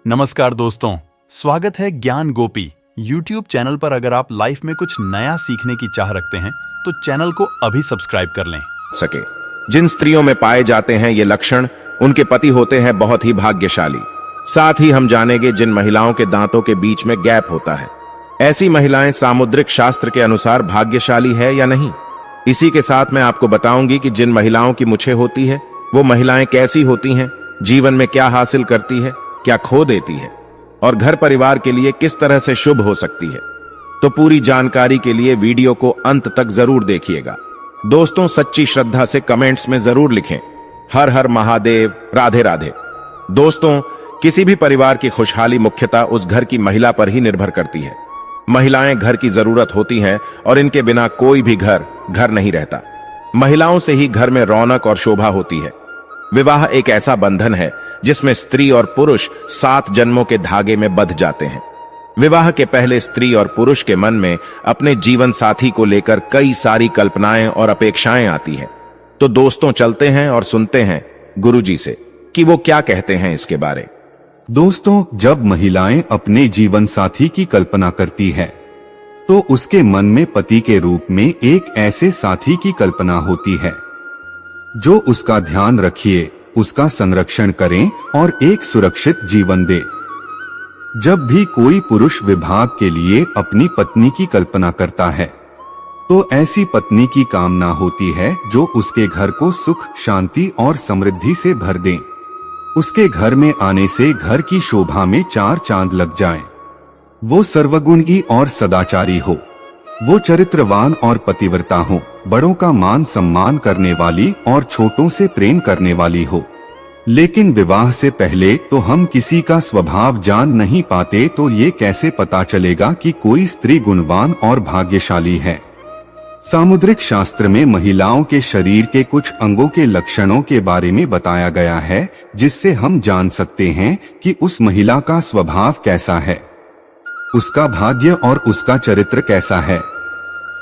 नमस्कार दोस्तों, स्वागत है ज्ञान गोपी YouTube चैनल पर। अगर आप लाइफ में कुछ नया सीखने की चाह रखते हैं तो चैनल को अभी सब्सक्राइब कर लें। सके जिन स्त्रियों में पाए जाते हैं ये लक्षण, उनके पति होते हैं बहुत ही भाग्यशाली। साथ ही हम जानेंगे जिन महिलाओं के दांतों के बीच में गैप होता है, ऐसी महिलाएं सामुद्रिक शास्त्र के अनुसार भाग्यशाली है या नहीं। इसी के साथ मैं आपको बताऊंगी कि जिन महिलाओं की मुछें होती है वो महिलाएं कैसी होती हैं, जीवन में क्या हासिल करती है, क्या खो देती है और घर परिवार के लिए किस तरह से शुभ हो सकती है। तो पूरी जानकारी के लिए वीडियो को अंत तक जरूर देखिएगा। दोस्तों, सच्ची श्रद्धा से कमेंट्स में जरूर लिखें हर हर महादेव, राधे राधे। दोस्तों, किसी भी परिवार की खुशहाली मुख्यतः उस घर की महिला पर ही निर्भर करती है। महिलाएं घर की जरूरत होती हैं और इनके बिना कोई भी घर नहीं रहता। महिलाओं से ही घर में रौनक और शोभा होती है। विवाह एक ऐसा बंधन है जिसमें स्त्री और पुरुष 7 जन्मों के धागे में बंध जाते हैं। विवाह के पहले स्त्री और पुरुष के मन में अपने जीवन साथी को लेकर कई सारी कल्पनाएं और अपेक्षाएं आती हैं। तो दोस्तों, चलते हैं और सुनते हैं गुरुजी से कि वो क्या कहते हैं इसके बारे। दोस्तों, जब महिलाएं अपने जीवन साथी की कल्पना करती है तो उसके मन में पति के रूप में एक ऐसे साथी की कल्पना होती है जो उसका ध्यान रखे, उसका संरक्षण करें और एक सुरक्षित जीवन दे। जब भी कोई पुरुष विवाह के लिए अपनी पत्नी की कल्पना करता है तो ऐसी पत्नी की कामना होती है जो उसके घर को सुख, शांति और समृद्धि से भर दे। उसके घर में आने से घर की शोभा में 4 चांद लग जाएं। वो सर्वगुणी और सदाचारी हो, वो चरित्रवान और पतिव्रता हो, बड़ों का मान सम्मान करने वाली और छोटों से प्रेम करने वाली हो। लेकिन विवाह से पहले तो हम किसी का स्वभाव जान नहीं पाते, तो ये कैसे पता चलेगा कि कोई स्त्री गुणवान और भाग्यशाली है। सामुद्रिक शास्त्र में महिलाओं के शरीर के कुछ अंगों के लक्षणों के बारे में बताया गया है, जिससे हम जान सकते हैं कि उस महिला का स्वभाव कैसा है, उसका भाग्य और उसका चरित्र कैसा है।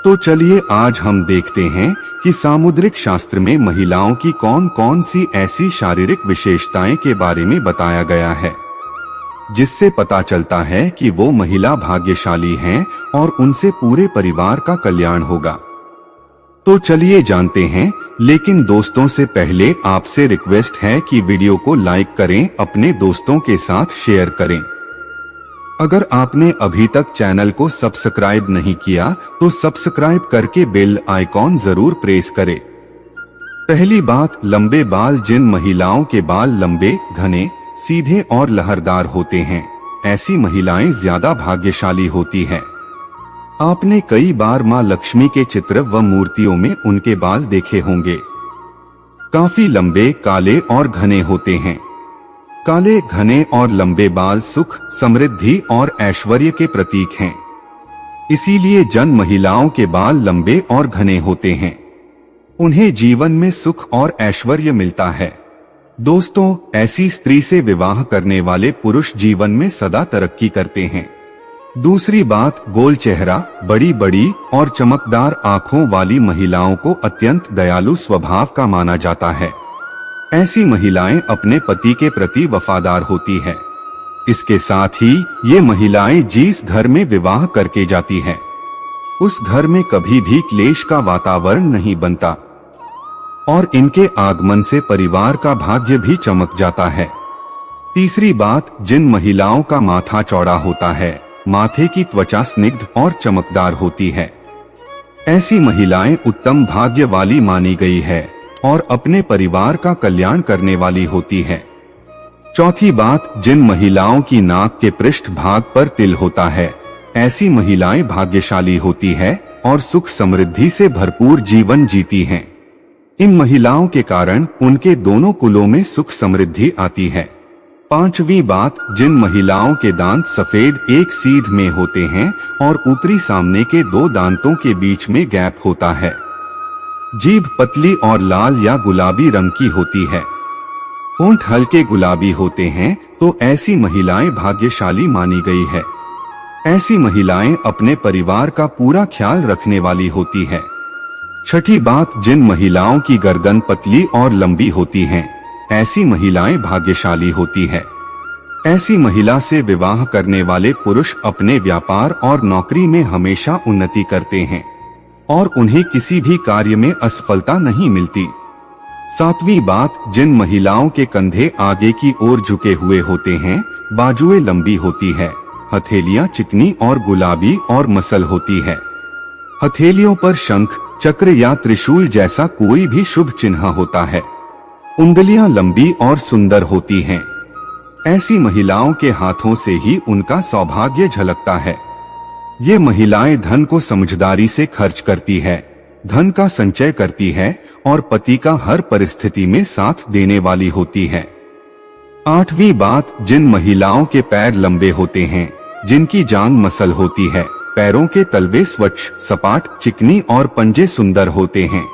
तो चलिए आज हम देखते हैं कि सामुद्रिक शास्त्र में महिलाओं की कौन कौन सी ऐसी शारीरिक विशेषताएं के बारे में बताया गया है, जिससे पता चलता है कि वो महिला भाग्यशाली हैं और उनसे पूरे परिवार का कल्याण होगा। तो चलिए जानते हैं, लेकिन दोस्तों से पहले आपसे रिक्वेस्ट है कि वीडियो को लाइक करें, अपने दोस्तों के साथ शेयर करें। अगर आपने अभी तक चैनल को सब्सक्राइब नहीं किया तो सब्सक्राइब करके बेल आइकॉन जरूर प्रेस करें। पहली बात, लंबे बाल। जिन महिलाओं के बाल लंबे, घने, सीधे और लहरदार होते हैं, ऐसी महिलाएं ज्यादा भाग्यशाली होती हैं। आपने कई बार मां लक्ष्मी के चित्र व मूर्तियों में उनके बाल देखे होंगे। काफी लंबे, काले और घने होते हैं। काले, घने और लंबे बाल सुख, समृद्धि और ऐश्वर्य के प्रतीक हैं। इसीलिए जिन महिलाओं के बाल लंबे और घने होते हैं, उन्हें जीवन में सुख और ऐश्वर्य मिलता है। दोस्तों, ऐसी स्त्री से विवाह करने वाले पुरुष जीवन में सदा तरक्की करते हैं। दूसरी बात, गोल चेहरा, बड़ी बड़ी और चमकदार आंखों वाली महिलाओं को अत्यंत दयालु स्वभाव का माना जाता है। ऐसी महिलाएं अपने पति के प्रति वफादार होती है। इसके साथ ही ये महिलाएं जिस घर में विवाह करके जाती है, उस घर में कभी भी क्लेश का वातावरण नहीं बनता और इनके आगमन से परिवार का भाग्य भी चमक जाता है। तीसरी बात, जिन महिलाओं का माथा चौड़ा होता है, माथे की त्वचा स्निग्ध और चमकदार होती है, ऐसी महिलाएं उत्तम भाग्य वाली मानी गई है और अपने परिवार का कल्याण करने वाली होती है। चौथी बात, जिन महिलाओं की नाक के पृष्ठ भाग पर तिल होता है, ऐसी महिलाएं भाग्यशाली होती है और सुख समृद्धि से भरपूर जीवन जीती हैं। इन महिलाओं के कारण उनके दोनों कुलों में सुख समृद्धि आती है। पांचवी बात, जिन महिलाओं के दांत सफेद एक सीध में होते हैं और ऊपरी सामने के 2 दांतों के बीच में गैप होता है, जीभ पतली और लाल या गुलाबी रंग की होती है, होंठ हल्के गुलाबी होते हैं, तो ऐसी महिलाएं भाग्यशाली मानी गई है। ऐसी महिलाएं अपने परिवार का पूरा ख्याल रखने वाली होती है। छठी बात, जिन महिलाओं की गर्दन पतली और लंबी होती है, ऐसी महिलाएं भाग्यशाली होती है। ऐसी महिला से विवाह करने वाले पुरुष अपने व्यापार और नौकरी में हमेशा उन्नति करते हैं और उन्हें किसी भी कार्य में असफलता नहीं मिलती। 7वीं बात, जिन महिलाओं के कंधे आगे की ओर झुके हुए होते हैं, बाजुएं लंबी होती है, हथेलियां चिकनी और गुलाबी और मसल होती है। हथेलियों पर शंख, चक्र या त्रिशूल जैसा कोई भी शुभ चिन्ह होता है। उंगलियां लंबी और सुंदर होती हैं। ऐसी महिलाओं के हाथों से ही उनका सौभाग्य झलकता है। ये महिलाएं धन को समझदारी से खर्च करती है, धन का संचय करती है और पति का हर परिस्थिति में साथ देने वाली होती है। 8वीं बात, जिन महिलाओं के पैर लंबे होते हैं, जिनकी जांघ मसल होती है, पैरों के तलवे स्वच्छ, सपाट, चिकनी और पंजे सुंदर होते हैं।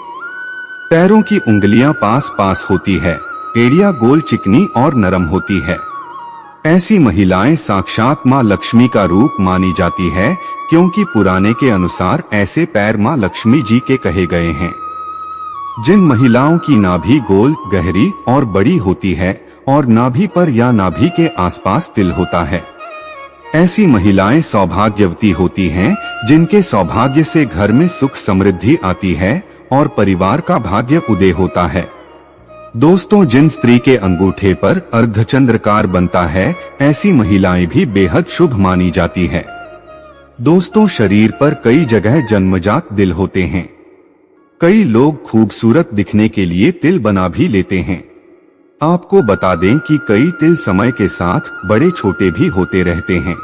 पैरों की उंगलियां पास पास होती है, एड़ियां गोल, चिकनी और नरम होती है। ऐसी महिलाएं साक्षात मां लक्ष्मी का रूप मानी जाती है, क्योंकि पुराने के अनुसार ऐसे पैर मां लक्ष्मी जी के कहे गए हैं। जिन महिलाओं की नाभि गोल, गहरी और बड़ी होती है और नाभि पर या नाभि के आसपास तिल होता है, ऐसी महिलाएं सौभाग्यवती होती हैं, जिनके सौभाग्य से घर में सुख समृद्धि आती है और परिवार का भाग्य उदय होता है। दोस्तों, जिन स्त्री के अंगूठे पर अर्धचंद्रकार बनता है, ऐसी महिलाएं भी बेहद शुभ मानी जाती है। दोस्तों, शरीर पर कई जगह जन्मजात दिल होते हैं। कई लोग खूबसूरत दिखने के लिए तिल बना भी लेते हैं। आपको बता दें कि कई तिल समय के साथ बड़े छोटे भी होते रहते हैं।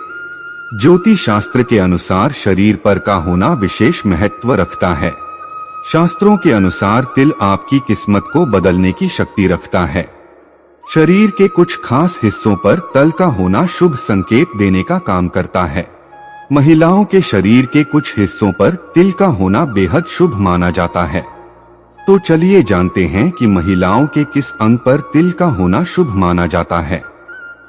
ज्योतिष शास्त्र के अनुसार शरीर पर का होना विशेष महत्व रखता है। शास्त्रों के अनुसार तिल आपकी किस्मत को बदलने की शक्ति रखता है। शरीर के कुछ खास हिस्सों पर तल का होना शुभ संकेत देने का काम करता है। महिलाओं के शरीर के कुछ हिस्सों पर तिल का होना बेहद शुभ माना जाता है। तो चलिए जानते हैं कि महिलाओं के किस अंग पर तिल का होना शुभ माना जाता है।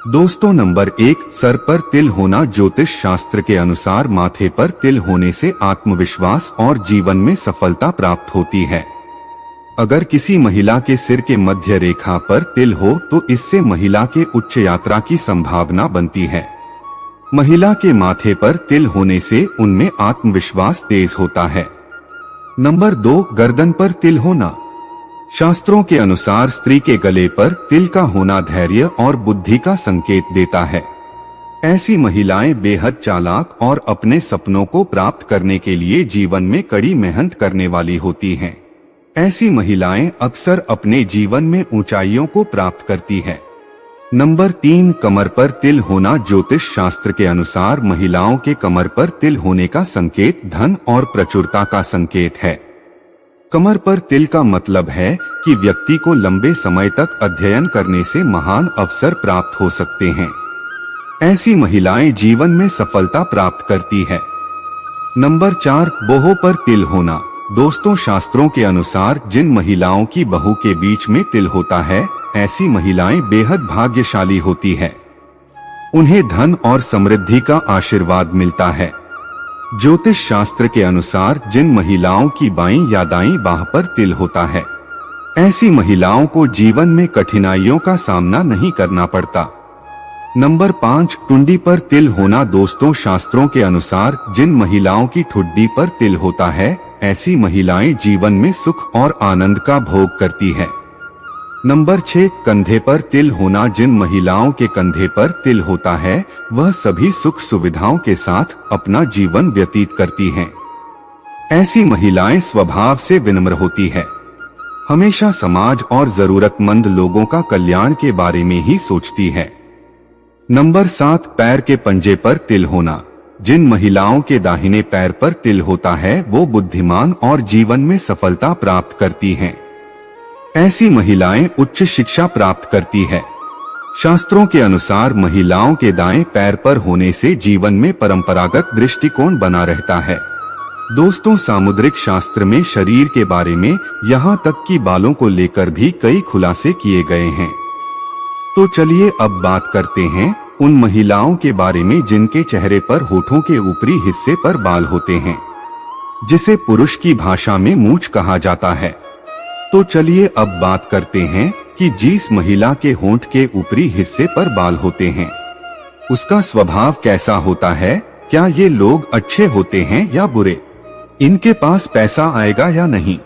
दोस्तों, नंबर 1, सर पर तिल होना। ज्योतिष शास्त्र के अनुसार माथे पर तिल होने से आत्मविश्वास और जीवन में सफलता प्राप्त होती है। अगर किसी महिला के सिर के मध्य रेखा पर तिल हो तो इससे महिला के उच्च यात्रा की संभावना बनती है। महिला के माथे पर तिल होने से उनमें आत्मविश्वास तेज होता है। नंबर 2, गर्दन पर तिल होना। शास्त्रों के अनुसार स्त्री के गले पर तिल का होना धैर्य और बुद्धि का संकेत देता है। ऐसी महिलाएं बेहद चालाक और अपने सपनों को प्राप्त करने के लिए जीवन में कड़ी मेहनत करने वाली होती हैं। ऐसी महिलाएं अक्सर अपने जीवन में ऊंचाइयों को प्राप्त करती है। नंबर 3, कमर पर तिल होना। ज्योतिष शास्त्र के अनुसार महिलाओं के कमर पर तिल होने का संकेत धन और प्रचुरता का संकेत है। कमर पर तिल का मतलब है कि व्यक्ति को लंबे समय तक अध्ययन करने से महान अवसर प्राप्त हो सकते हैं। ऐसी महिलाएं जीवन में सफलता प्राप्त करती है। नंबर 4, बोहों पर तिल होना। दोस्तों, शास्त्रों के अनुसार जिन महिलाओं की बहू के बीच में तिल होता है, ऐसी महिलाएं बेहद भाग्यशाली होती है। उन्हें धन और समृद्धि का आशीर्वाद मिलता है। ज्योतिष शास्त्र के अनुसार जिन महिलाओं की बाईं या दाईं बाह पर तिल होता है, ऐसी महिलाओं को जीवन में कठिनाइयों का सामना नहीं करना पड़ता। नंबर 5, टुंडी पर तिल होना। दोस्तों, शास्त्रों के अनुसार जिन महिलाओं की ठुड्डी पर तिल होता है, ऐसी महिलाएं जीवन में सुख और आनंद का भोग करती है। नंबर 6, कंधे पर तिल होना। जिन महिलाओं के कंधे पर तिल होता है, वह सभी सुख सुविधाओं के साथ अपना जीवन व्यतीत करती हैं। ऐसी महिलाएं स्वभाव से विनम्र होती है, हमेशा समाज और जरूरतमंद लोगों का कल्याण के बारे में ही सोचती है। नंबर 7, पैर के पंजे पर तिल होना। जिन महिलाओं के दाहिने पैर पर तिल होता है, वो बुद्धिमान और जीवन में सफलता प्राप्त करती हैं। ऐसी महिलाएं उच्च शिक्षा प्राप्त करती है। शास्त्रों के अनुसार महिलाओं के दाएं पैर पर होने से जीवन में परंपरागत दृष्टिकोण बना रहता है। दोस्तों, सामुद्रिक शास्त्र में शरीर के बारे में यहाँ तक कि बालों को लेकर भी कई खुलासे किए गए हैं। तो चलिए अब बात करते हैं उन महिलाओं के बारे में जिनके चेहरे पर होठों के ऊपरी हिस्से पर बाल होते हैं, जिसे पुरुष की भाषा में मूंछ कहा जाता है। तो चलिए अब बात करते हैं कि जिस महिला के होंठ के ऊपरी हिस्से पर बाल होते हैं, उसका स्वभाव कैसा होता है, क्या ये लोग अच्छे होते हैं या बुरे, इनके पास पैसा आएगा या नहीं।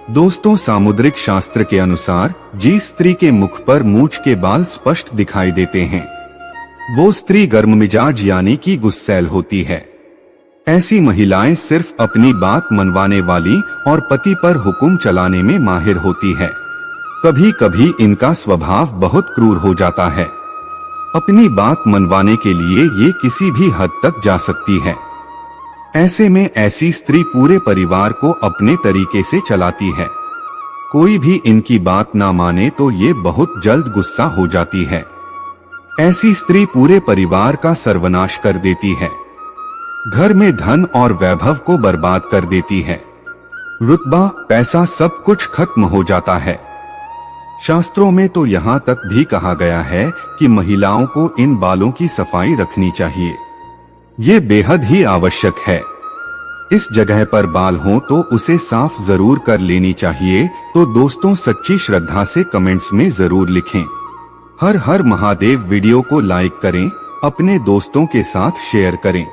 दोस्तों, सामुद्रिक शास्त्र के अनुसार जिस स्त्री के मुख पर मूंछ के बाल स्पष्ट दिखाई देते हैं वो स्त्री गर्म मिजाज यानी कि गुस्सैल होती है। ऐसी महिलाएं सिर्फ अपनी बात मनवाने वाली और पति पर हुक्म चलाने में माहिर होती है। कभी कभी इनका स्वभाव बहुत क्रूर हो जाता है। अपनी बात मनवाने के लिए ये किसी भी हद तक जा सकती है। ऐसे में ऐसी स्त्री पूरे परिवार को अपने तरीके से चलाती है। कोई भी इनकी बात ना माने तो ये बहुत जल्द गुस्सा हो जाती है। ऐसी स्त्री पूरे परिवार का सर्वनाश कर देती है, घर में धन और वैभव को बर्बाद कर देती है। रुतबा, पैसा सब कुछ खत्म हो जाता है। शास्त्रों में तो यहाँ तक भी कहा गया है कि महिलाओं को इन बालों की सफाई रखनी चाहिए। ये बेहद ही आवश्यक है। इस जगह पर बाल हो तो उसे साफ जरूर कर लेनी चाहिए। तो दोस्तों, सच्ची श्रद्धा से कमेंट्स में जरूर लिखें। हर हर महादेव। वीडियो को लाइक करें, अपने दोस्तों के साथ शेयर करें।